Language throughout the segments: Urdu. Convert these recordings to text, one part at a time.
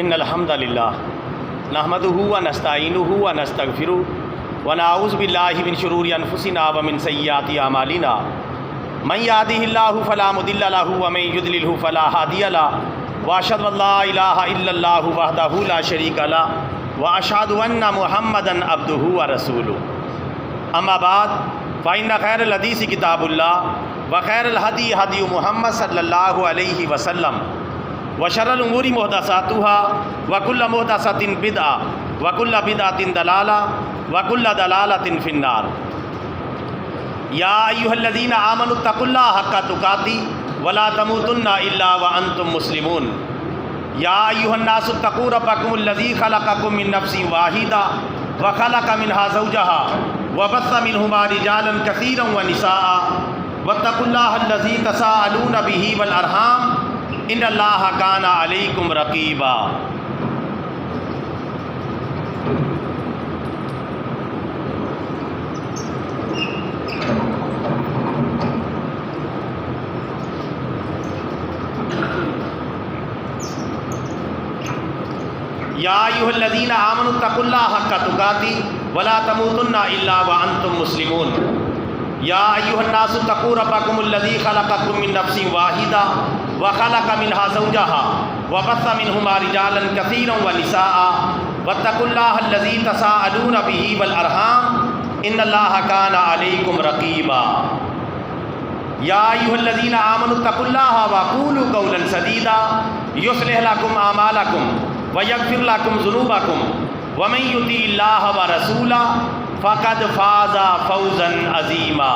ان الحمد للہ نحمدہ ونستعینہ ونستغفرہ ونعوذ باللہ من شرور انفسنا ومن سیئات اعمالنا من یہدہ اللہ فلا مضل لہ ومن یضلل فلا ہادی لہ واشہد ان لا الہ الا اللہ وحدہ لا شریک لہ واشہد ان محمدا عبدہ ورسولہ اما بعد فإن خیر الحدیث کتاب اللہ وخیر الہدی ہدی محمد صلی اللہ علیہ وسلم وشر الامور محدثاتها وکل محدثۃ بدعہ وکل بدعۃ ضلالہ وکل ضلالۃ فی النار یا ایھا الذین آمنوا اتقوا اللہ حق تقاتہ ولا تموتن الا وانتم مسلمون یا ایھا الناس اتقوا ربکم الذی خلقکم من نفس واحدہ وخلق منها زوجها وبث منهما رجالا كثيرا ونساء واتقوا الله الذي تساءلون به والارحام ان اللہ کان علیکم رقیبا یا ایھا الذین آمنوا اتقوا اللہ حق تقاتہ ولا تموتن الا وانتم مسلمون یا ایھا الناس اتقوا ربکم الذی خلقکم من نفس واحدہ وخلق منها زوجها وبث منهما رجالا كثيرا ونساء واتقوا الله الذي تساءلون به والارحام ان الله كان عليكم رقيبا يا ايها الذين امنوا اتقوا الله وقولوا قولا سديدا يصلح لكم اعمالكم ويغفر لكم ذنوبكم ومن يطع الله ورسوله فقد فاز فوزا عظيما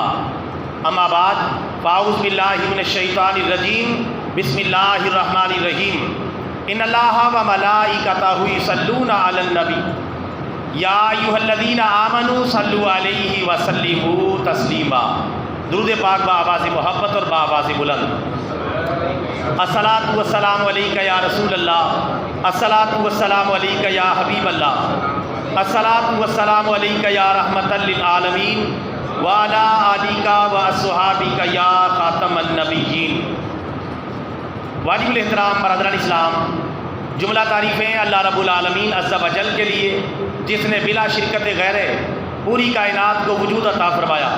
اما بعد فاعوذ بالله من الشیطان الرجیم بسم اللہ الرحمن الرحیم ان اللہ وملائکتہ یصلون علی النبی یا ایھا الذین آمنوا صلوا علیہ وسلموا تسلیما درود پاک بآواز محبت اور بآواز بلند الصلاۃ والسلام علیک یا رسول اللہ الصلاۃ والسلام علیک یا حبیب اللہ الصلاۃ والسلام علیک یا رحمۃ للعالمین وعلی آلک واصحابک یا خاتم النبیین واجب الاحترام برادران اسلام، جملہ تعریفیں اللہ رب العالمین عز و جل کے لیے جس نے بلا شرکت غیر پوری کائنات کو وجود عطا فرمایا،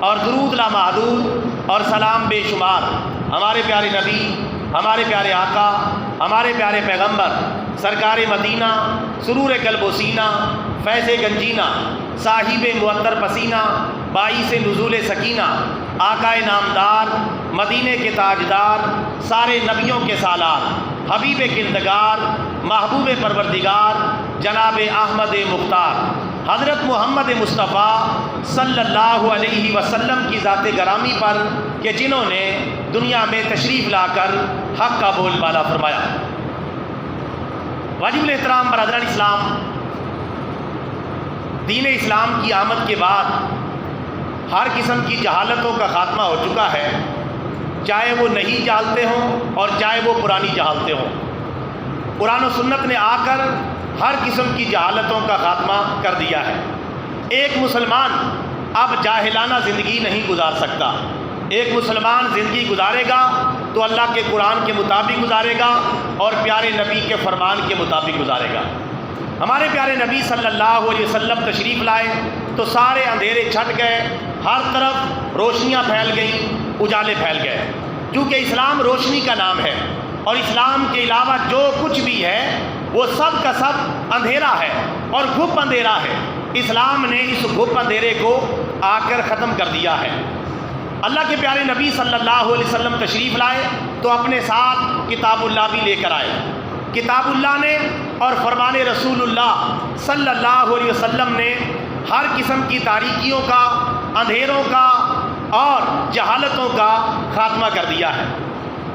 اور درود لامحدود اور سلام بے شمار ہمارے پیارے نبی، ہمارے پیارے آقا، ہمارے پیارے پیغمبر سرکار مدینہ، سرور قلب و سینہ، فیض گنجینہ، صاحب معطر پسینہ، باعث نزول سکینہ، آقا نامدار، مدینے کے تاجدار، سارے نبیوں کے سالار، حبیب کردگار، محبوب پروردگار، جناب احمد مختار، حضرت محمد مصطفیٰ صلی اللہ علیہ وسلم کی ذات گرامی پر کہ جنہوں نے دنیا میں تشریف لا کر حق کا بول بالا فرمایا۔ واجب الاحترام برادران اسلام، دین اسلام کی آمد کے بعد ہر قسم کی جہالتوں کا خاتمہ ہو چکا ہے، چاہے وہ نہیں جانتے ہوں اور چاہے وہ پرانی جہالتیں ہوں۔ قرآن و سنت نے آ کر ہر قسم کی جہالتوں کا خاتمہ کر دیا ہے۔ ایک مسلمان اب جاہلانہ زندگی نہیں گزار سکتا۔ ایک مسلمان زندگی گزارے گا تو اللہ کے قرآن کے مطابق گزارے گا اور پیارے نبی کے فرمان کے مطابق گزارے گا۔ ہمارے پیارے نبی صلی اللہ علیہ وسلم تشریف لائے تو سارے اندھیرے چھٹ گئے، ہر طرف روشنیاں پھیل گئیں، اجالے پھیل گئے، کیونکہ اسلام روشنی کا نام ہے، اور اسلام کے علاوہ جو کچھ بھی ہے وہ سب کا سب اندھیرا ہے اور گھپ اندھیرا ہے۔ اسلام نے اس گھپ اندھیرے کو آ کر ختم کر دیا ہے۔ اللہ کے پیارے نبی صلی اللہ علیہ وسلم تشریف لائے تو اپنے ساتھ کتاب اللہ بھی لے کر آئے۔ کتاب اللہ نے اور فرمان رسول اللہ صلی اللہ علیہ وسلم نے ہر قسم کی تاریکیوں کا، اندھیروں کا اور جہالتوں کا خاتمہ کر دیا ہے۔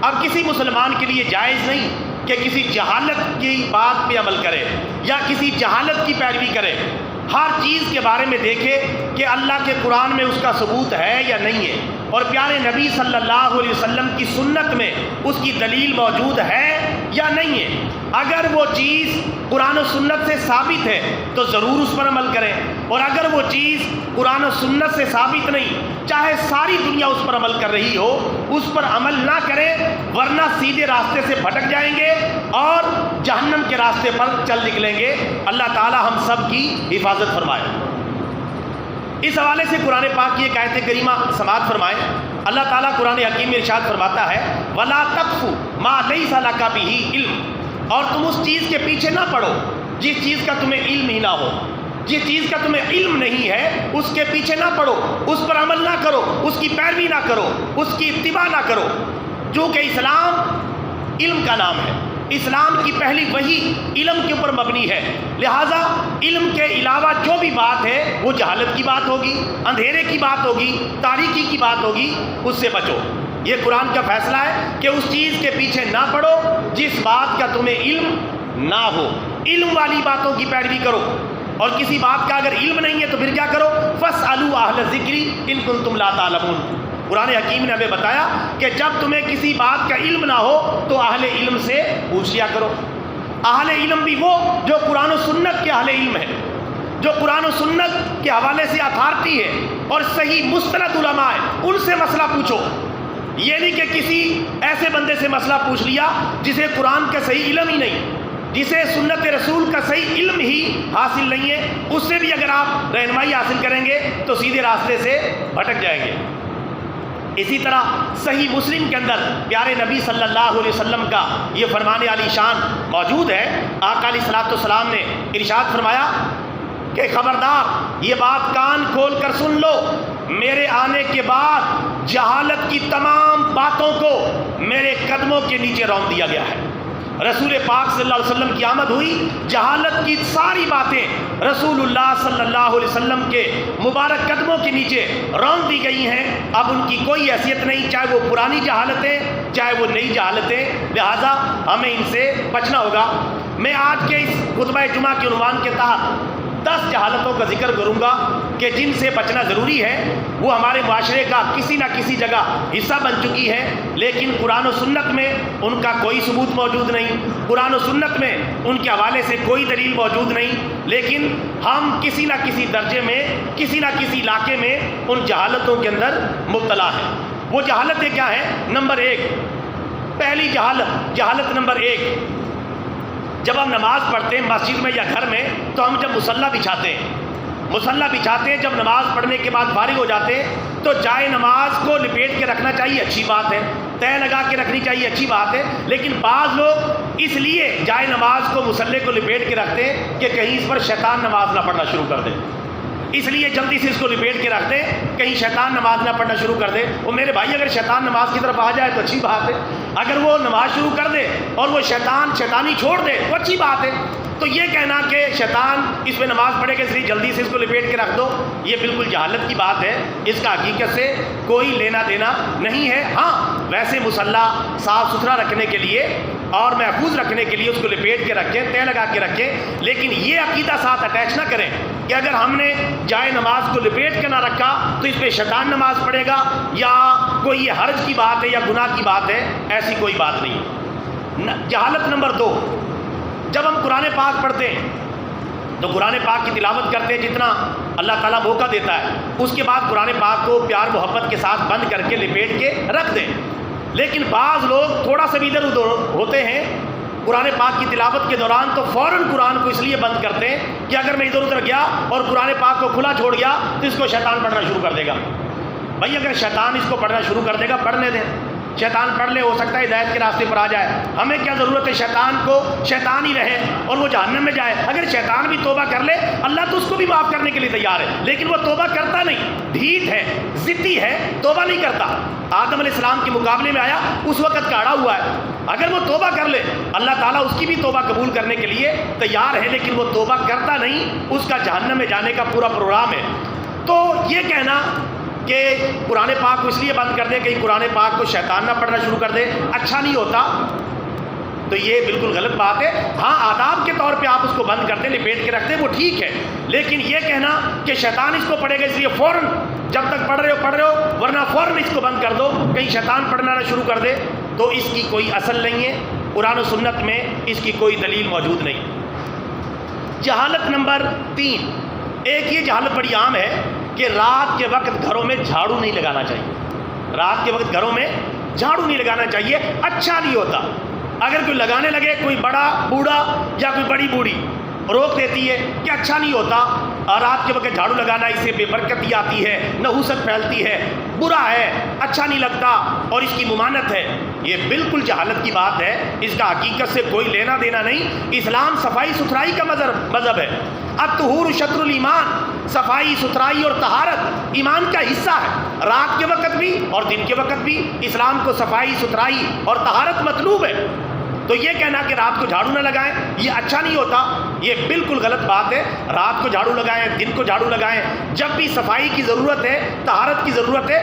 اب کسی مسلمان کے لیے جائز نہیں کہ کسی جہالت کی بات پہ عمل کرے یا کسی جہالت کی پیروی کرے۔ ہر چیز کے بارے میں دیکھے کہ اللہ کے قرآن میں اس کا ثبوت ہے یا نہیں ہے، اور پیارے نبی صلی اللہ علیہ وسلم کی سنت میں اس کی دلیل موجود ہے یا نہیں ہے۔ اگر وہ چیز قرآن و سنت سے ثابت ہے تو ضرور اس پر عمل کریں، اور اگر وہ چیز قرآن و سنت سے ثابت نہیں، چاہے ساری دنیا اس پر عمل کر رہی ہو، اس پر عمل نہ کریں، ورنہ سیدھے راستے سے بھٹک جائیں گے اور جہنم کے راستے پر چل نکلیں گے۔ اللہ تعالی ہم سب کی حفاظت فرمائے۔ اس حوالے سے قرآن پاک کی ایک آیت کریمہ سماعت فرمائے۔ اللہ تعالیٰ قرآن حکیم میں ارشاد فرماتا ہے وَلَا تَقْفُ مَا لَيْسَ لَكَ بِهِ علم، اور تم اس چیز کے پیچھے نہ پڑو جس چیز کا تمہیں علم ہی نہ ہو۔ جس چیز کا تمہیں علم نہیں ہے اس کے پیچھے نہ پڑو، اس پر عمل نہ کرو، اس کی پیروی نہ کرو، اس کی اتباع نہ کرو، چونکہ اسلام علم کا نام ہے۔ اسلام کی پہلی وحی علم کے اوپر مبنی ہے، لہٰذا علم کے علاوہ جو بھی بات ہے وہ جہالت کی بات ہوگی، اندھیرے کی بات ہوگی، تاریکی کی بات ہوگی، اس سے بچو۔ یہ قرآن کا فیصلہ ہے کہ اس چیز کے پیچھے نہ پڑو جس بات کا تمہیں علم نہ ہو، علم والی باتوں کی پیروی کرو، اور کسی بات کا اگر علم نہیں ہے تو پھر کیا کرو؟ فَاسْأَلُوا أَهْلَ الذِّكْرِ إِن كُنتُمْ لَا تَعْلَمُونَ۔ قرآن حکیم نے ہمیں بتایا کہ جب تمہیں کسی بات کا علم نہ ہو تو اہل علم سے پوچھ لیا کرو۔ اہل علم بھی وہ جو قرآن و سنت کے اہل علم ہے، جو قرآن و سنت کے حوالے سے اتھارٹی ہے اور صحیح مستند علماء ہے، ان سے مسئلہ پوچھو۔ یہ نہیں کہ کسی ایسے بندے سے مسئلہ پوچھ لیا جسے قرآن کا صحیح علم ہی نہیں، جسے سنت رسول کا صحیح علم ہی حاصل نہیں ہے، اس سے بھی اگر آپ رہنمائی حاصل کریں گے تو سیدھے راستے سے بھٹک جائیں گے۔ اسی طرح صحیح مسلم کے اندر پیارے نبی صلی اللہ علیہ وسلم کا یہ فرمان علی شان موجود ہے۔ آقا علیہ الصلوۃ والسلام نے ارشاد فرمایا کہ خبردار یہ بات کان کھول کر سن لو، میرے آنے کے بعد جہالت کی تمام باتوں کو میرے قدموں کے نیچے رون دیا گیا ہے۔ رسول پاک صلی اللہ علیہ وسلم کی آمد ہوئی، جہالت کی ساری باتیں رسول اللہ صلی اللہ علیہ وسلم کے مبارک قدموں کے نیچے رون دی گئی ہیں۔ اب ان کی کوئی حیثیت نہیں، چاہے وہ پرانی جہالتیں چاہے وہ نئی جہالتیں، لہٰذا ہمیں ان سے بچنا ہوگا۔ میں آج کے اس خطبہ جمعہ کے عنوان کے تحت 10 جہالتوں کا ذکر کروں گا کہ جن سے بچنا ضروری ہے۔ وہ ہمارے معاشرے کا کسی نہ کسی جگہ حصہ بن چکی ہے، لیکن قرآن و سنت میں ان کا کوئی ثبوت موجود نہیں، قرآن و سنت میں ان کے حوالے سے کوئی دلیل موجود نہیں، لیکن ہم کسی نہ کسی درجے میں، کسی نہ کسی علاقے میں ان جہالتوں کے اندر مبتلا ہیں۔ وہ جہالتیں کیا ہیں؟ نمبر 1، پہلی جہالت نمبر 1، جب ہم نماز پڑھتے ہیں مسجد میں یا گھر میں تو ہم جب مصلی بچھاتے ہیں، جب نماز پڑھنے کے بعد فارغ ہو جاتے ہیں تو جائے نماز کو لپیٹ کے رکھنا چاہیے، اچھی بات ہے، تہہ لگا کے رکھنی چاہیے، اچھی بات ہے، لیکن بعض لوگ اس لیے جائے نماز کو مصلی کو لپیٹ کے رکھتے ہیں کہ کہیں اس پر شیطان نماز نہ پڑھنا شروع کر دے، اس لیے جلدی سے اس کو لپیٹ کے رکھ دیں کہیں شیطان نماز نہ پڑھنا شروع کر دے۔ اور میرے بھائی اگر شیطان نماز کی طرف آ جائے تو اچھی بات ہے، اگر وہ نماز شروع کر دے اور وہ شیطانی چھوڑ دے تو اچھی بات ہے۔ تو یہ کہنا کہ شیطان اس پہ نماز پڑھے گا اس لیے جلدی سے اس کو لپیٹ کے رکھ دو، یہ بالکل جہالت کی بات ہے، اس کا حقیقت سے کوئی لینا دینا نہیں ہے۔ ہاں ویسے مصلی صاف ستھرا رکھنے کے لیے اور محفوظ رکھنے کے لیے اس کو لپیٹ کے رکھیں، تہہ لگا کے رکھیں، لیکن یہ عقیدہ ساتھ اٹیچ نہ کریں کہ اگر ہم نے جائے نماز کو لپیٹ کے نہ رکھا تو اس پہ شیطان نماز پڑھے گا یا کوئی یہ حرج کی بات ہے یا گناہ کی بات ہے، ایسی کوئی بات نہیں۔ جہالت نمبر 2، جب ہم قرآن پاک پڑھتے ہیں تو قرآن پاک کی تلاوت کرتے ہیں جتنا اللہ تعالیٰ موقع دیتا ہے، اس کے بعد قرآن پاک کو پیار محبت کے ساتھ بند کر کے لپیٹ کے رکھ دیں، لیکن بعض لوگ تھوڑا سا بھی ادھر ادھر ہوتے ہیں قرآن پاک کی تلاوت کے دوران تو فوراً قرآن کو اس لیے بند کرتے ہیں کہ اگر میں ادھر ادھر گیا اور قرآن پاک کو کھلا چھوڑ گیا تو اس کو شیطان پڑھنا شروع کر دے گا۔ بھائی اگر شیطان اس کو پڑھنا شروع کر دے گا پڑھنے دیں، شیطان پڑھ لے، ہو سکتا ہے ہدایت کے راستے پر آ جائے، ہمیں کیا ضرورت ہے شیطان کو شیطان ہی رہے اور وہ جہنم میں جائے۔ اگر شیطان بھی توبہ کر لے اللہ تو اس کو بھی معاف کرنے کے لیے تیار ہے، لیکن وہ توبہ کرتا نہیں، ڈھیٹ ہے، ضدی ہے، توبہ نہیں کرتا۔ آدم علیہ السلام کے مقابلے میں آیا اس وقت کاڑا ہوا ہے، اگر وہ توبہ کر لے اللہ تعالیٰ اس کی بھی توبہ قبول کرنے کے لیے تیار ہے، لیکن وہ توبہ کرتا نہیں، اس کا جہنم میں جانے کا پورا پروگرام ہے۔ تو یہ کہنا کہ قرآن پاک کو اس لیے بند کر دے کہیں قرآن پاک کو شیطان نہ پڑھنا شروع کر دے اچھا نہیں ہوتا، تو یہ بالکل غلط بات ہے۔ ہاں آداب کے طور پہ آپ اس کو بند کر دیں، لپیٹ کے رکھ دیں، وہ ٹھیک ہے، لیکن یہ کہنا کہ شیطان اس کو پڑھے گا اس لیے فوراً جب تک پڑھ رہے ہو ورنہ فوراً اس کو بند کر دو کہیں شیطان پڑھنا نہ شروع کر دے، تو اس کی کوئی اصل نہیں ہے، قرآن و سنت میں اس کی کوئی دلیل موجود نہیں۔ جہالت نمبر 3، ایک یہ جہالت بڑی عام ہے کہ رات کے وقت گھروں میں جھاڑو نہیں لگانا چاہیے، رات کے وقت گھروں میں جھاڑو نہیں لگانا چاہیے، اچھا نہیں ہوتا۔ اگر کوئی لگانے لگے، کوئی بڑا بوڑھا یا کوئی بڑی بوڑھی روک دیتی ہے کہ اچھا نہیں ہوتا، رات کے وقت جھاڑو لگانا، اس سے بے برکتی آتی ہے، نحوست پھیلتی ہے، برا ہے، اچھا نہیں لگتا اور اس کی ممانعت ہے، یہ بالکل جہالت کی بات ہے، اس کا حقیقت سے کوئی لینا دینا نہیں۔ اسلام صفائی ستھرائی کا مذہب ہے۔ الطہور شطر الایمان، صفائی ستھرائی اور طہارت ایمان کا حصہ ہے، رات کے وقت بھی اور دن کے وقت بھی اسلام کو صفائی ستھرائی اور طہارت مطلوب ہے۔ تو یہ کہنا کہ رات کو جھاڑو نہ لگائیں یہ اچھا نہیں ہوتا، یہ بالکل غلط بات ہے۔ رات کو جھاڑو لگائیں، دن کو جھاڑو لگائیں، جب بھی صفائی کی ضرورت ہے، طہارت کی ضرورت ہے،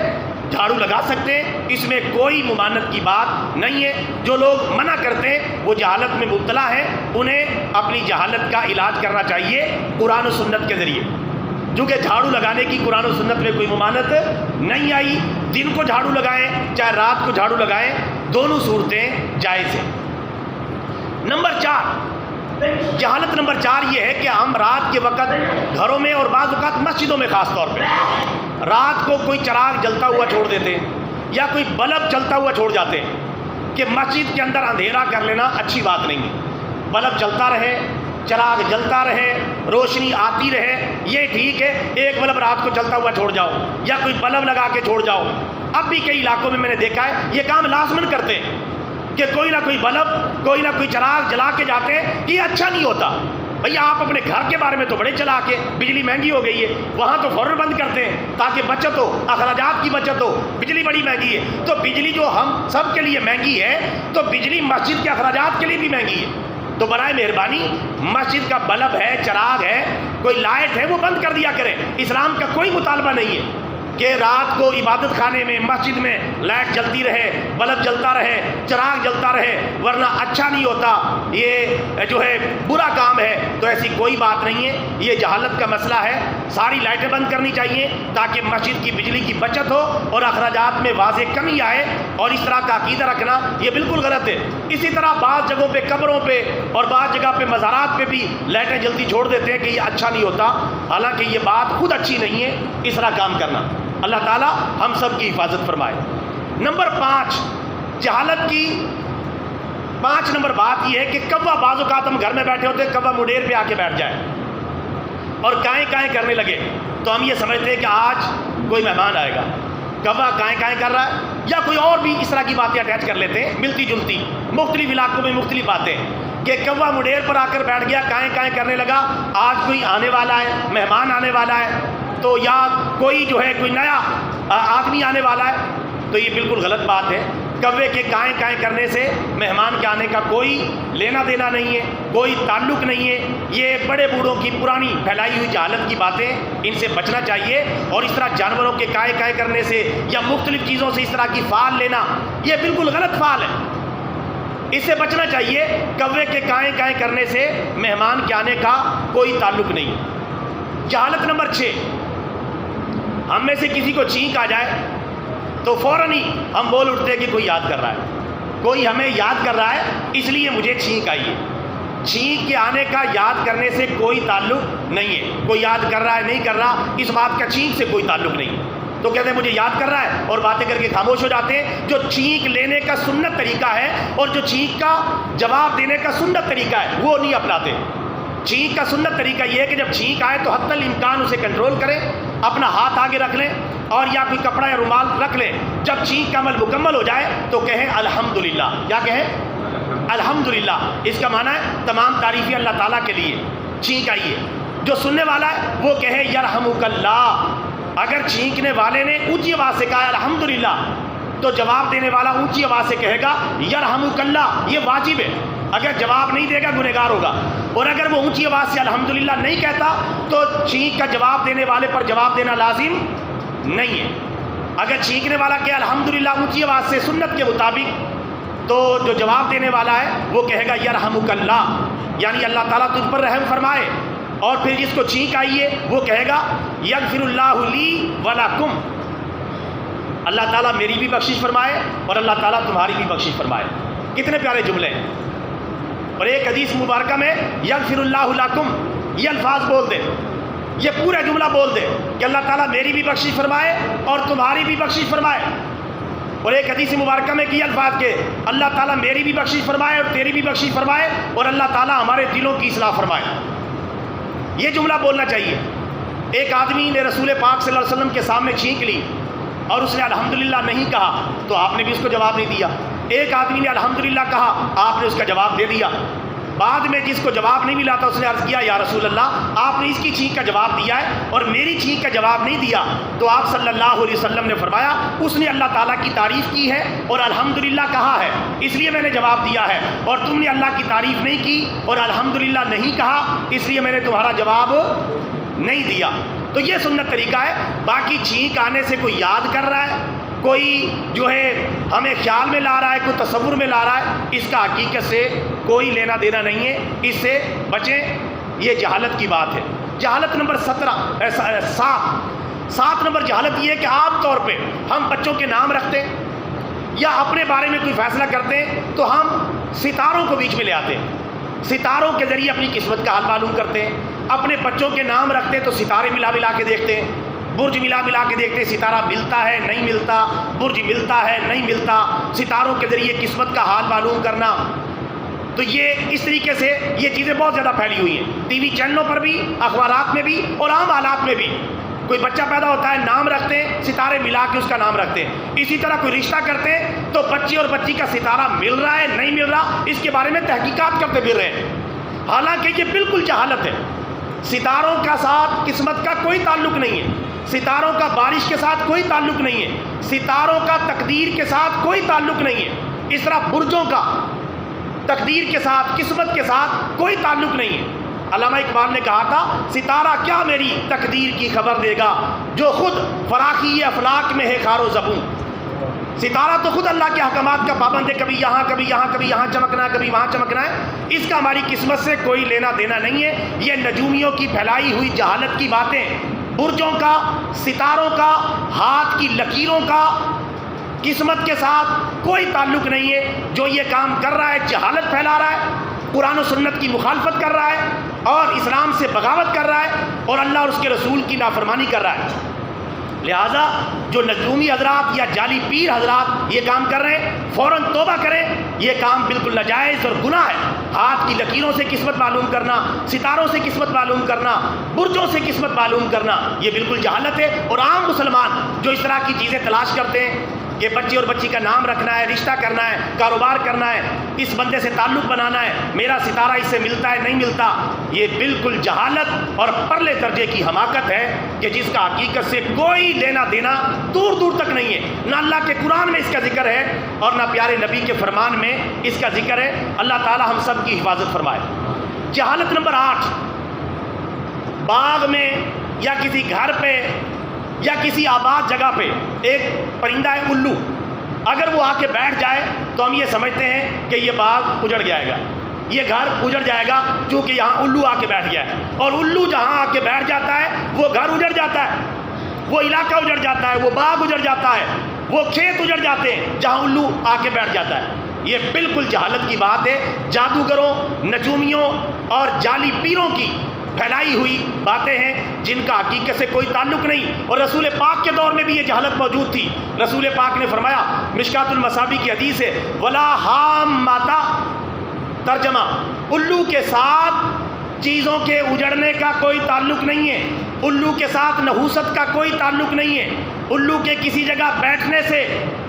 جھاڑو لگا سکتے ہیں، اس میں کوئی ممانعت کی بات نہیں ہے۔ جو لوگ منع کرتے ہیں وہ جہالت میں مبتلا ہے، انہیں اپنی جہالت کا علاج کرنا چاہیے قرآن و سنت کے ذریعے، کیونکہ جھاڑو لگانے کی قرآن و سنت میں کوئی ممانعت نہیں آئی۔ دن کو جھاڑو لگائیں چاہے رات کو جھاڑو لگائیں، دونوں صورتیں جائز ہیں۔ نمبر 4، جہالت نمبر 4 یہ ہے کہ ہم رات کے وقت گھروں میں اور بعض اوقات مسجدوں میں خاص طور پہ رات کو کوئی چراغ جلتا ہوا چھوڑ دیتے ہیں یا کوئی بلب چلتا ہوا چھوڑ جاتے ہیں کہ مسجد کے اندر اندھیرا کر لینا اچھی بات نہیں ہے۔ بلب چلتا رہے، چراغ جلتا رہے، روشنی آتی رہے، یہ ٹھیک ہے۔ ایک بلب رات کو چلتا ہوا چھوڑ جاؤ یا کوئی بلب لگا کے چھوڑ جاؤ۔ اب بھی کئی علاقوں میں نے دیکھا ہے یہ کام لازمن کرتے ہیں کہ کوئی نہ کوئی بلب، کوئی نہ کوئی چراغ جلا کے جاتے ہیں، یہ اچھا نہیں ہوتا۔ بھئی آپ اپنے گھر کے بارے میں تو بڑے چلا کے، بجلی مہنگی ہو گئی ہے، وہاں تو فوراً بند کرتے ہیں تاکہ بچت ہو، اخراجات کی بچت ہو۔ بجلی بڑی مہنگی ہے تو بجلی جو ہم سب کے لیے مہنگی ہے تو بجلی مسجد کے اخراجات کے لیے بھی مہنگی ہے۔ تو برائے مہربانی مسجد کا بلب ہے، چراغ ہے، کوئی لائٹ ہے، وہ بند کر دیا کریں۔ اسلام کا کوئی مطالبہ نہیں ہے کہ رات کو عبادت خانے میں، مسجد میں لائٹ جلتی رہے، بلب جلتا رہے، چراغ جلتا رہے، ورنہ اچھا نہیں ہوتا، یہ جو ہے برا کام ہے۔ تو ایسی کوئی بات نہیں ہے، یہ جہالت کا مسئلہ ہے۔ ساری لائٹیں بند کرنی چاہیے تاکہ مسجد کی بجلی کی بچت ہو اور اخراجات میں واضح کمی آئے، اور اس طرح کا عقیدہ رکھنا یہ بالکل غلط ہے۔ اسی طرح بعض جگہوں پہ، قبروں پہ اور بعض جگہ پہ مزارات پہ بھی لائٹیں جلتی چھوڑ دیتے ہیں کہ یہ اچھا نہیں ہوتا، حالانکہ یہ بات خود اچھی نہیں ہے اس طرح کام کرنا۔ اللہ تعالیٰ ہم سب کی حفاظت فرمائے۔ نمبر 5، جہالت کی 5 نمبر بات یہ ہے کہ کوا، بعض اوقات ہم گھر میں بیٹھے ہوتے ہیں، کوا مڈیر پہ آ کے بیٹھ جائے اور کائیں کائیں کرنے لگے تو ہم یہ سمجھتے ہیں کہ آج کوئی مہمان آئے گا۔ کوا کائیں کائیں کر رہا ہے یا کوئی اور بھی اس طرح کی باتیں اٹیچ کر لیتے ہیں، ملتی جلتی مختلف علاقوں میں مختلف باتیں، کہ کوا مڈیر پر آ کر بیٹھ گیا، کائیں کائیں کرنے لگا، آج کوئی آنے والا ہے، مہمان آنے والا ہے، تو یا کوئی جو ہے کوئی نیا آدمی آنے والا ہے۔ تو یہ بالکل غلط بات ہے۔ کوے کے کائیں کائیں کرنے سے مہمان کے آنے کا کوئی لینا دینا نہیں ہے، کوئی تعلق نہیں ہے۔ یہ بڑے بوڑھوں کی پرانی پھیلائی ہوئی جہالت کی باتیں، ان سے بچنا چاہیے۔ اور اس طرح جانوروں کے کائیں کائیں کرنے سے یا مختلف چیزوں سے اس طرح کی فال لینا یہ بالکل غلط فال ہے، اس سے بچنا چاہیے۔ کوے کے کائیں کائیں کرنے سے مہمان کے آنے کا کوئی تعلق نہیں۔ جہالت نمبر 6، ہم میں سے کسی کو چھینک آ جائے تو فوراً ہی ہم بول اٹھتے ہیں کہ کوئی یاد کر رہا ہے، کوئی ہمیں یاد کر رہا ہے اس لیے مجھے چھینک آئی ہے۔ چھینک کے آنے کا یاد کرنے سے کوئی تعلق نہیں ہے۔ کوئی یاد کر رہا ہے نہیں کر رہا، اس بات کا چھینک سے کوئی تعلق نہیں ہے۔ تو کہتے ہیں مجھے یاد کر رہا ہے اور باتیں کر کے خاموش ہو جاتے ہیں۔ جو چھینک لینے کا سنت طریقہ ہے اور جو چھینک کا جواب دینے کا سنت طریقہ ہے وہ نہیں اپناتے۔ چھینک کا سنت طریقہ یہ ہے کہ جب چھینک آئے تو حتی الامکان اسے کنٹرول کریں، اپنا ہاتھ آگے رکھ لیں اور یا کوئی کپڑا یا رومال رکھ لیں۔ جب چھینک کا عمل مکمل ہو جائے تو کہیں الحمدللہ۔ کیا کہیں؟ الحمدللہ۔ اس کا معنی ہے تمام تعریفیں اللہ تعالیٰ کے لیے۔ چھینک آئی ہے، جو سننے والا ہے وہ کہے یرحمک اللہ۔ اگر چھینکنے والے نے اونچی آواز سے کہا الحمدللہ تو جواب دینے والا اونچی آواز سے کہے گا یرحمک اللہ، یہ واجب ہے۔ اگر جواب نہیں دے گا گنہگار ہوگا، اور اگر وہ اونچی آواز سے الحمدللہ نہیں کہتا تو چھینک کا جواب دینے والے پر جواب دینا لازم نہیں ہے۔ اگر چھینکنے والا کہ الحمدللہ اونچی آواز سے سنت کے مطابق، تو جو جواب دینے والا ہے وہ کہے گا یرحمک اللہ، یعنی اللہ تعالیٰ تجھ پر رحم فرمائے۔ اور پھر جس کو چھینک آئی ہے وہ کہے گا یغفر اللہ لی ولکم، اللہ تعالیٰ میری بھی بخشش فرمائے اور اللہ تعالیٰ تمہاری بھی بخشش فرمائے۔ کتنے پیارے جملے ہیں۔ اور ایک حدیث مبارکہ میں یغفر اللہ لکم، یہ الفاظ بول دے، یہ پورا جملہ بول دے کہ اللہ تعالیٰ میری بھی بخشش فرمائے اور تمہاری بھی بخشش فرمائے۔ اور ایک حدیث مبارکہ میں کی الفاظ کے اللہ تعالیٰ میری بھی بخشش فرمائے اور تیری بھی بخشش فرمائے اور اللہ تعالیٰ ہمارے دلوں کی اصلاح فرمائے. یہ جملہ بولنا چاہیے. ایک آدمی نے رسول پاک صلی اللہ علیہ وسلم کے سامنے چھینک لی اور اس نے الحمدللہ نہیں کہا تو آپ نے بھی اس کو جواب نہیں دیا. ایک آدمی نے الحمدللہ کہا، آپ نے اس کا جواب دے دیا. بعد میں جس کو جواب نہیں ملا تھا اس نے عرض کیا یا رسول اللہ آپ نے اس کی چھینک کا جواب دیا ہے اور میری چھینک کا جواب نہیں دیا. تو آپ صلی اللہ علیہ وسلم نے فرمایا اس نے اللہ تعالیٰ کی تعریف کی ہے اور الحمدللہ کہا ہے اس لیے میں نے جواب دیا ہے، اور تم نے اللہ کی تعریف نہیں کی اور الحمدللہ نہیں کہا اس لیے میں نے تمہارا جواب نہیں دیا. تو یہ سنت طریقہ ہے. باقی چھینک آنے سے کوئی یاد کر رہا ہے، کوئی جو ہے ہمیں خیال میں لا رہا ہے، کوئی تصور میں لا رہا ہے، اس کا حقیقت سے کوئی لینا دینا نہیں ہے. اس سے بچیں. یہ جہالت کی بات ہے. جہالت نمبر 7 نمبر جہالت یہ ہے کہ عام طور پہ ہم بچوں کے نام رکھتے ہیں یا اپنے بارے میں کوئی فیصلہ کرتے ہیں تو ہم ستاروں کو بیچ میں لے آتے ہیں. ستاروں کے ذریعے اپنی قسمت کا حال معلوم کرتے ہیں. اپنے بچوں کے نام رکھتے ہیں تو ستارے ملا ملا کے دیکھتے ہیں، برج ملا ملا کے دیکھتے ہیں ستارہ ملتا ہے نہیں ملتا، برج ملتا ہے نہیں ملتا. ستاروں کے ذریعے قسمت کا حال معلوم کرنا. تو یہ اس طریقے سے یہ چیزیں بہت زیادہ پھیلی ہوئی ہیں. ٹی وی چینلوں پر بھی، اخبارات میں بھی اور عام حالات میں بھی. کوئی بچہ پیدا ہوتا ہے نام رکھتے ہیں، ستارے ملا کے اس کا نام رکھتے ہیں. اسی طرح کوئی رشتہ کرتے ہیں تو بچے اور بچی کا ستارہ مل رہا ہے نہیں مل رہا اس کے بارے میں تحقیقات کرتے پھر رہے ہیں. حالانکہ یہ بالکل جہالت ہے. ستاروں کا ساتھ قسمت کا کوئی تعلق نہیں ہے. ستاروں کا بارش کے ساتھ کوئی تعلق نہیں ہے. ستاروں کا تقدیر کے ساتھ کوئی تعلق نہیں ہے. اس طرح برجوں کا تقدیر کے ساتھ قسمت کے ساتھ کوئی تعلق نہیں ہے. علامہ اقبال نے کہا تھا ستارہ کیا میری تقدیر کی خبر دے گا جو خود فراخی افلاک میں ہے خار و زبوں. ستارہ تو خود اللہ کے احکامات کا پابند ہے، کبھی یہاں کبھی یہاں کبھی یہاں چمکنا ہے کبھی وہاں چمکنا ہے. اس کا ہماری قسمت سے کوئی لینا دینا نہیں ہے. یہ نجومیوں کی پھیلائی ہوئی جہالت کی باتیں. برجوں کا، ستاروں کا، ہاتھ کی لکیروں کا قسمت کے ساتھ کوئی تعلق نہیں ہے. جو یہ کام کر رہا ہے جہالت پھیلا رہا ہے، قرآن و سنت کی مخالفت کر رہا ہے اور اسلام سے بغاوت کر رہا ہے اور اللہ اور اس کے رسول کی نافرمانی کر رہا ہے. لہٰذا جو نجومی حضرات یا جعلی پیر حضرات یہ کام کر رہے ہیں فوراً توبہ کریں. یہ کام بالکل ناجائز اور گناہ ہے. ہاتھ کی لکیروں سے قسمت معلوم کرنا، ستاروں سے قسمت معلوم کرنا، برجوں سے قسمت معلوم کرنا یہ بالکل جہالت ہے. اور عام مسلمان جو اس طرح کی چیزیں تلاش کرتے ہیں کہ بچے اور بچی کا نام رکھنا ہے، رشتہ کرنا ہے، کاروبار کرنا ہے، اس بندے سے تعلق بنانا ہے، میرا ستارہ اس سے ملتا ہے نہیں ملتا، یہ بالکل جہالت اور پرلے درجے کی حماقت ہے کہ جس کا حقیقت سے کوئی لینا دینا دور دور تک نہیں ہے. نہ اللہ کے قرآن میں اس کا ذکر ہے اور نہ پیارے نبی کے فرمان میں اس کا ذکر ہے. اللہ تعالی ہم سب کی حفاظت فرمائے. جہالت نمبر 8، باغ میں یا کسی گھر پہ یا کسی آباد جگہ پہ ایک پرندہ ہے الو، اگر وہ آ کے بیٹھ جائے تو ہم یہ سمجھتے ہیں کہ یہ باغ اجڑ جائے گا، یہ گھر اجڑ جائے گا کیونکہ یہاں الو آ کے بیٹھ گیا ہے. اور الو جہاں آ کے بیٹھ جاتا ہے وہ گھر اجڑ جاتا ہے، وہ علاقہ اجڑ جاتا ہے، وہ باغ اجڑ جاتا ہے، وہ کھیت اجڑ جاتے ہیں جہاں الو آ کے بیٹھ جاتا ہے. یہ بالکل جہالت کی بات ہے. جادوگروں، نجومیوں اور جعلی پیروں کی پھیلائی ہوئی باتیں ہیں جن کا حقیقت سے کوئی تعلق نہیں. اور رسول پاک کے دور میں بھی یہ جہالت موجود تھی. رسول پاک نے فرمایا، مشکات المصابیح کی حدیث ہے، ولا حامۃ، ترجمہ الو کے ساتھ چیزوں کے اجڑنے کا کوئی تعلق نہیں ہے، الو کے ساتھ نحوست کا کوئی تعلق نہیں ہے، الو کے کسی جگہ بیٹھنے سے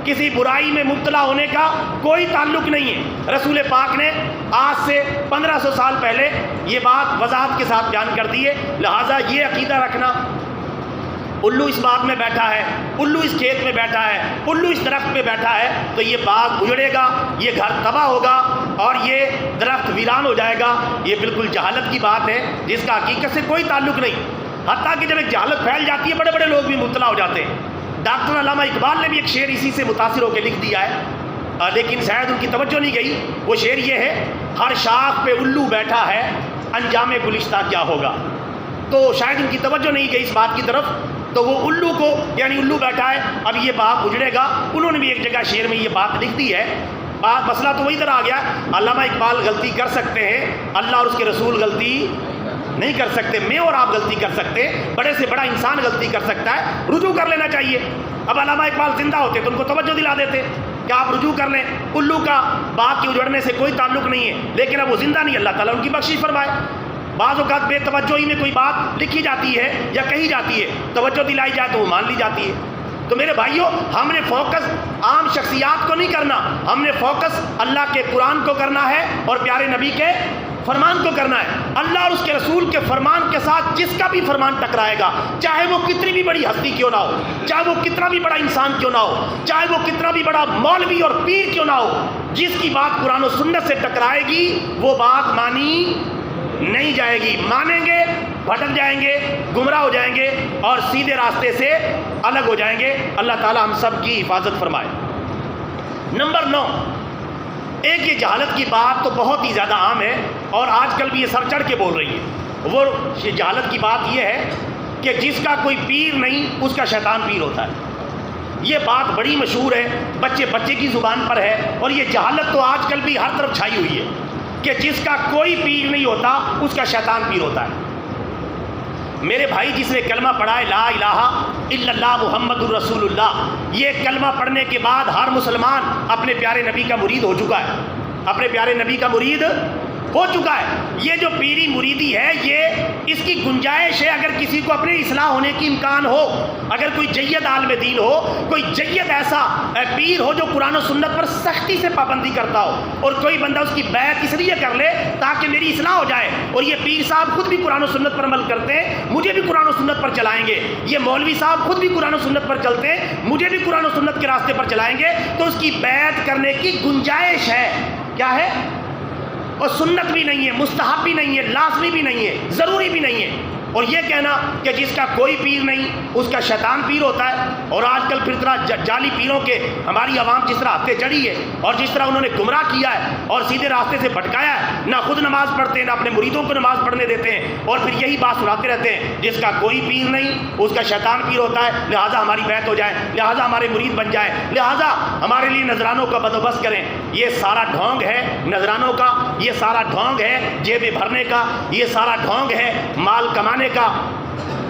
کسی برائی میں مبتلا ہونے کا کوئی تعلق نہیں ہے. رسول پاک نے آج سے 1500 سال پہلے یہ بات وضاحت کے ساتھ بیان کر دی ہے. لہٰذا یہ عقیدہ رکھنا الو اس باغ میں بیٹھا ہے، الو اس کھیت میں بیٹھا ہے، الو اس درخت پہ بیٹھا ہے تو یہ باغ اجڑے گا، یہ گھر تباہ ہوگا اور یہ درخت ویران ہو جائے گا. یہ بالکل جہالت کی بات ہے جس کا حقیقت سے کوئی تعلق نہیں. حتیٰ کہ جب ایک جہالت پھیل جاتی ہے بڑے بڑے لوگ بھی مبتلا ہو جاتے ہیں. ڈاکٹر علامہ اقبال نے بھی ایک شعر اسی سے متاثر ہو کے لکھ دیا ہے، لیکن شاید ان کی توجہ نہیں گئی. وہ شعر یہ ہے، ہر شاخ پہ الو بیٹھا ہے انجام گلشتہ کیا ہوگا. تو شاید ان کی توجہ نہیں گئی اس بات کی طرف. تو وہ الو کو یعنی الو بیٹھا ہے اب یہ باغ اجڑے گا. انہوں نے بھی ایک جگہ شعر میں یہ بات لکھ دی ہے. بات مسئلہ تو وہی طرح آ گیا. علامہ اقبال غلطی کر سکتے ہیں، اللہ اور اس کے رسول غلطی نہیں کر سکتے. میں اور آپ غلطی کر سکتے، بڑے سے بڑا انسان غلطی کر سکتا ہے. رجوع کر لینا چاہیے. اب علامہ اقبال زندہ ہوتے تو ان کو توجہ دلا دیتے کہ آپ رجوع کر لیں، الو کا باغ کے اجڑنے سے کوئی تعلق نہیں ہے، لیکن اب وہ زندہ نہیں، اللہ تعالیٰ ان کی بخشش فرمائے۔ بعض اوقات بے توجہی میں کوئی بات لکھی جاتی ہے یا کہی جاتی ہے، توجہ دلائی جائے تو وہ مان لی جاتی ہے۔ تو میرے بھائیوں، ہم نے فوکس عام شخصیات کو نہیں کرنا، ہم نے فوکس اللہ کے قرآن کو کرنا ہے اور پیارے نبی کے فرمان کو کرنا ہے۔ اللہ اور اس کے رسول کے فرمان کے ساتھ جس کا بھی فرمان ٹکرائے گا، چاہے وہ کتنی بھی بڑی ہستی کیوں نہ ہو، چاہے وہ کتنا بھی بڑا انسان کیوں نہ ہو، چاہے وہ کتنا بھی بڑا مولوی اور پیر کیوں نہ ہو، جس کی بات قرآن و سنت سے ٹکرائے گی وہ بات مانی نہیں جائے گی۔ مانیں گے بھٹک جائیں گے، گمراہ ہو جائیں گے اور سیدھے راستے سے الگ ہو جائیں گے۔ اللہ تعالی ہم سب کی حفاظت فرمائے۔ نمبر 9، ایک یہ جہالت کی بات تو بہت ہی زیادہ عام ہے اور آج کل بھی یہ سر چڑھ کے بول رہی ہے۔ وہ جہالت کی بات یہ ہے کہ جس کا کوئی پیر نہیں اس کا شیطان پیر ہوتا ہے۔ یہ بات بڑی مشہور ہے، بچے بچے کی زبان پر ہے، اور یہ جہالت تو آج کل بھی ہر طرف چھائی ہوئی ہے کہ جس کا کوئی پیر نہیں ہوتا اس کا شیطان پیر ہوتا ہے۔ میرے بھائی، جس نے کلمہ پڑھا ہے لا الہ الا اللہ محمد الرسول اللہ، یہ کلمہ پڑھنے کے بعد ہر مسلمان اپنے پیارے نبی کا مرید ہو چکا ہے، اپنے پیارے نبی کا مرید ہو چکا ہے۔ یہ جو پیری مریدی ہے، یہ اس کی گنجائش ہے اگر کسی کو اپنے اصلاح ہونے کی امکان ہو، اگر کوئی جید عالم دین ہو، کوئی جید ایسا پیر ہو جو قرآن و سنت پر سختی سے پابندی کرتا ہو، اور کوئی بندہ اس کی بیعت اس لیے کر لے تاکہ میری اصلاح ہو جائے، اور یہ پیر صاحب خود بھی قرآن و سنت پر عمل کرتے ہیں، مجھے بھی قرآن و سنت پر چلائیں گے، یہ مولوی صاحب خود بھی قرآن و سنت پر چلتے ہیں، مجھے بھی قرآن و سنت کے راستے پر چلائیں گے، تو اس کی بیعت کرنے کی گنجائش ہے۔ کیا ہے؟ اور سنت بھی نہیں ہے، مستحب بھی نہیں ہے، لازمی بھی نہیں ہے، ضروری بھی نہیں ہے۔ اور یہ کہنا کہ جس کا کوئی پیر نہیں اس کا شیطان پیر ہوتا ہے، اور آج کل پھر طرح جعلی پیروں کے ہماری عوام جس طرح ہتھے چڑھی ہے اور جس طرح انہوں نے گمراہ کیا ہے اور سیدھے راستے سے بھٹکایا ہے، نہ خود نماز پڑھتے ہیں نہ اپنے مریدوں کو نماز پڑھنے دیتے ہیں، اور پھر یہی بات سناتے رہتے ہیں جس کا کوئی پیر نہیں اس کا شیطان پیر ہوتا ہے، لہٰذا ہماری بیعت ہو جائے، لہٰذا ہمارے مرید بن جائیں، لہٰذا ہمارے لیے نذرانوں کا بندوبست کریں۔ یہ سارا ڈھونگ ہے نذرانوں کا، یہ سارا ڈھونگ ہے جیبیں بھرنے کا، یہ سارا ڈھونگ ہے مال کمانے کا۔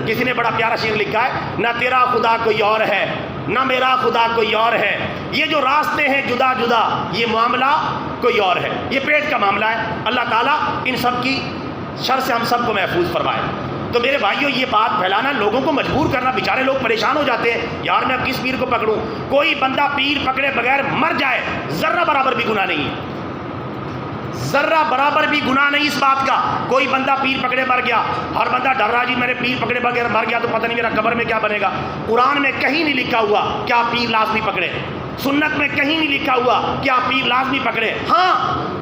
کسی نے بڑا پیارا شعر لکھا ہے، نہ تیرا خدا کوئی اور ہے نہ میرا خدا کوئی اور ہے، یہ جو راستے ہیں جدا جدا یہ معاملہ کوئی اور ہے، یہ پیٹ کا معاملہ ہے۔ اللہ تعالیٰ ان سب کی شر سے ہم سب کو محفوظ فرمائے۔ تو میرے بھائیوں، یہ بات پھیلانا، لوگوں کو مجبور کرنا، بیچارے لوگ پریشان ہو جاتے ہیں، یار میں اب کس پیر کو پکڑوں؟ کوئی بندہ پیر پکڑے بغیر مر جائے ذرہ برابر بھی گناہ نہیں ہے، ذرہ برابر بھی گناہ نہیں اس بات کا۔ کوئی بندہ پیر پکڑے مر گیا، ہر بندہ ڈر رہا جی میں نے پیر پکڑے بغیر مر گیا تو پتہ نہیں میرا قبر میں کیا بنے گا۔ قرآن میں کہیں نہیں لکھا ہوا کہ آپ پیر لازمی پکڑے، سنت میں کہیں نہیں لکھا ہوا کہ آپ پیر لازمی پکڑے۔ ہاں،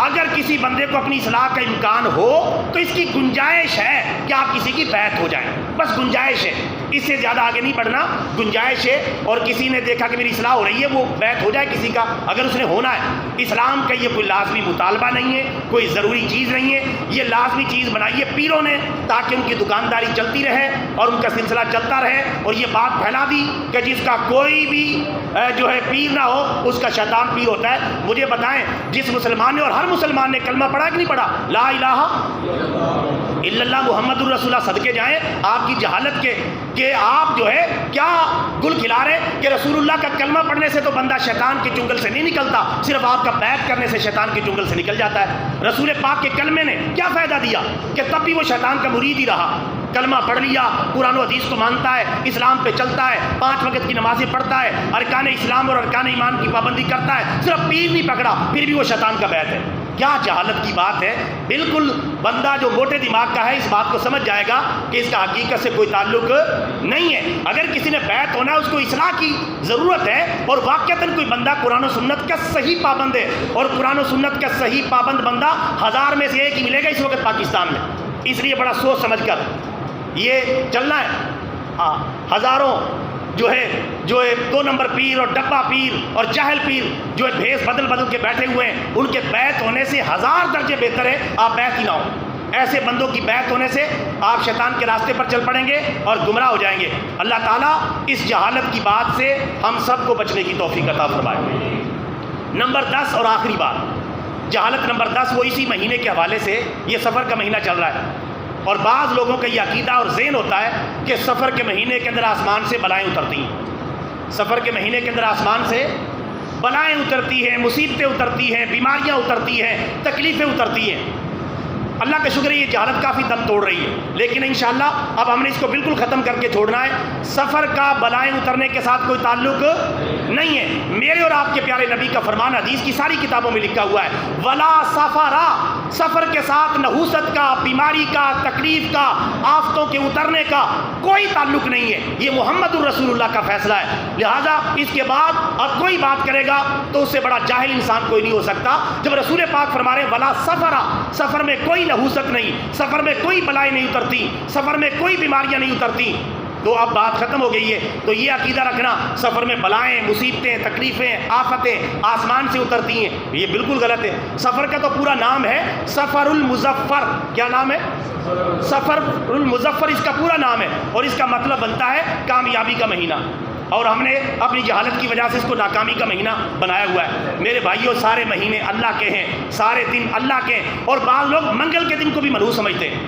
اگر کسی بندے کو اپنی اصلاح کا امکان ہو تو اس کی گنجائش ہے کہ آپ کسی کی بیعت ہو جائیں، بس گنجائش ہے، اس سے زیادہ آگے نہیں بڑھنا، گنجائش ہے۔ اور کسی نے دیکھا کہ میری اصلاح ہو رہی ہے، وہ بیعت ہو جائے کسی کا، اگر اس نے ہونا ہے۔ اسلام کا یہ کوئی لازمی مطالبہ نہیں ہے، کوئی ضروری چیز نہیں ہے، یہ لازمی چیز بنائی ہے پیروں نے تاکہ ان کی دکانداری چلتی رہے اور ان کا سلسلہ چلتا رہے، اور یہ بات پھیلا دی کہ جس کا کوئی بھی جو ہے پیر نہ ہو اس کا شیطان پیر ہوتا ہے۔ مجھے بتائیں، جس مسلمان نے، اور ہر مسلمان نے کلمہ پڑھا کہ نہیں پڑھا، لا الہ الا اللہ محمد الرسول اللہ، صدقے جائیں آپ کی جہالت کے کہ آپ جو ہے کیا گل کھلا رہے کہ رسول اللہ کا کلمہ پڑھنے سے تو بندہ شیطان کے چنگل سے نہیں نکلتا، صرف آپ کا بیعت کرنے سے شیطان کے چنگل سے نکل جاتا ہے۔ رسول پاک کے کلمے نے کیا فائدہ دیا کہ تب بھی وہ شیطان کا مرید ہی رہا، کلمہ پڑھ لیا، قرآن و حدیث کو مانتا ہے، اسلام پہ چلتا ہے، 5 وقت کی نمازیں پڑھتا ہے، ارکان اسلام اور ارکان ایمان کی پابندی کرتا ہے، صرف پیر نہیں پکڑا پھر بھی وہ شیطان کا بیعت ہے۔ کیا جہالت کی بات ہے! بالکل بندہ جو موٹے دماغ کا ہے اس بات کو سمجھ جائے گا کہ اس کا حقیقت سے کوئی تعلق نہیں ہے۔ اگر کسی نے بیعت ہونا ہے، اس کو اصلاح کی ضرورت ہے، اور واقعتاً کوئی بندہ قرآن و سنت کا صحیح پابند ہے، اور قرآن و سنت کا صحیح پابند بندہ 1000 میں سے ایک ہی ملے گا اس وقت پاکستان میں۔ اس لیے بڑا سوچ سمجھ کر یہ چلنا ہے۔ ہزاروں جو ہے 2 نمبر پیر اور ڈبہ پیر اور جاہل پیر جو ہے بھیس بدل بدل کے بیٹھے ہوئے ہیں، ان کے بیعت ہونے سے 1000 درجے بہتر ہے آپ بیعت ہی نہ ہو۔ ایسے بندوں کی بیعت ہونے سے آپ شیطان کے راستے پر چل پڑیں گے اور گمراہ ہو جائیں گے۔ اللہ تعالیٰ اس جہالت کی بات سے ہم سب کو بچنے کی توفیق عطا فرمائے۔ نمبر 10 اور آخری بات، جہالت نمبر 10 وہ اسی مہینے کے حوالے سے، یہ سفر کا مہینہ چل رہا ہے، اور بعض لوگوں کا یہ عقیدہ اور ذہن ہوتا ہے کہ سفر کے مہینے کے اندر آسمان سے بلائیں اترتی ہیں، سفر کے مہینے کے اندر آسمان سے بلائیں اترتی ہیں، مصیبتیں اترتی ہیں، بیماریاں اترتی ہیں، تکلیفیں اترتی ہیں۔ اللہ کا شکر ہے یہ جہالت کافی دم توڑ رہی ہے، لیکن انشاءاللہ اب ہم نے اس کو بالکل ختم کر کے چھوڑنا ہے۔ سفر کا بلائیں اترنے کے ساتھ کوئی تعلق نہیں ہے۔ میرے اور آپ کے پیارے نبی کا فرمان حدیث کی ساری کتابوں میں لکھا ہوا ہے، ولا سفرا، سفر کے ساتھ نحوست کا، بیماری کا، تکلیف کا، آفتوں کے اترنے کا کوئی تعلق نہیں ہے۔ یہ محمد الرسول اللہ کا فیصلہ ہے، لہٰذا اس کے بعد اب کوئی بات کرے گا تو اس سے بڑا جاہل انسان کوئی نہیں ہو سکتا۔ جب رسول پاک فرما رہے ہیں ولا سفرا، سفر میں کوئی نحوست نہیں، سفر میں کوئی بلائیں نہیں اترتی، سفر میں کوئی بیماریاں نہیں اترتی، تو اب بات ختم ہو گئی ہے۔ تو یہ عقیدہ رکھنا سفر میں بلائیں، مصیبتیں، تکلیفیں، آفتیں آسمان سے اترتی ہیں، یہ بالکل غلط ہے۔ سفر کا تو پورا نام ہے سفر المظفر۔ کیا نام ہے؟ سفر المظفر اس کا پورا نام ہے، اور اس کا مطلب بنتا ہے کامیابی کا مہینہ، اور ہم نے اپنی جہالت کی وجہ سے اس کو ناکامی کا مہینہ بنایا ہوا ہے۔ میرے بھائیوں، سارے مہینے اللہ کے ہیں، سارے دن اللہ کے ہیں، اور بعض لوگ منگل کے دن کو بھی منحوس سمجھتے ہیں۔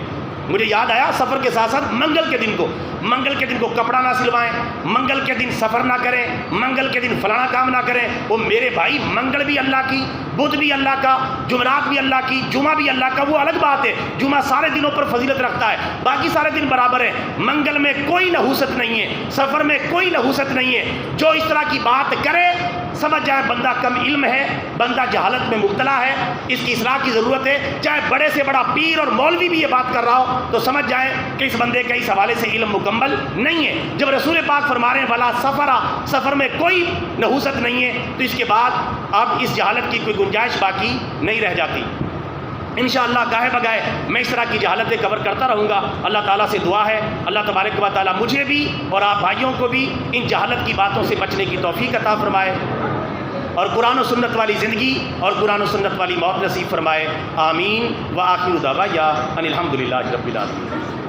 مجھے یاد آیا سفر کے ساتھ ساتھ منگل کے دن کو کپڑا نہ سلوائیں، منگل کے دن سفر نہ کریں، منگل کے دن فلانا کام نہ کریں۔ وہ میرے بھائی، منگل بھی اللہ کی، بدھ بھی اللہ کا، جمعرات بھی اللہ کی، جمعہ بھی اللہ کا، وہ الگ بات ہے۔ جمعہ سارے دنوں پر فضیلت رکھتا ہے، باقی سارے دن برابر ہیں۔ منگل میں کوئی نحوست نہیں ہے، سفر میں کوئی نحوست نہیں ہے۔ جو اس طرح کی بات کرے سمجھ جائے بندہ کم علم ہے، بندہ جہالت میں مبتلا ہے، اس کی اصلاح کی ضرورت ہے۔ چاہے بڑے سے بڑا پیر اور مولوی بھی یہ بات کر رہا ہو تو سمجھ جائیں کہ اس بندے کا اس حوالے سے علم مکمل نہیں ہے۔ جب رسول پاک فرما رہے ہیں ولا سفرا، سفر میں کوئی نحوست نہیں ہے، تو اس کے بعد اب اس جہالت کی کوئی گنجائش باقی نہیں رہ جاتی۔ انشاءاللہ گاہے بگاہے میں اس طرح کی جہالتیں کور کرتا رہوں گا۔ اللہ تعالیٰ سے دعا ہے اللہ تبارک و تعالیٰ مجھے بھی اور آپ بھائیوں کو بھی ان جہالت کی باتوں سے بچنے کی توفیق عطا فرمائے، اور قرآن و سنت والی زندگی اور قرآن و سنت والی موت نصیب فرمائے۔ آمین۔ وآخر دعوانا ان الحمدللہ رب العالمین۔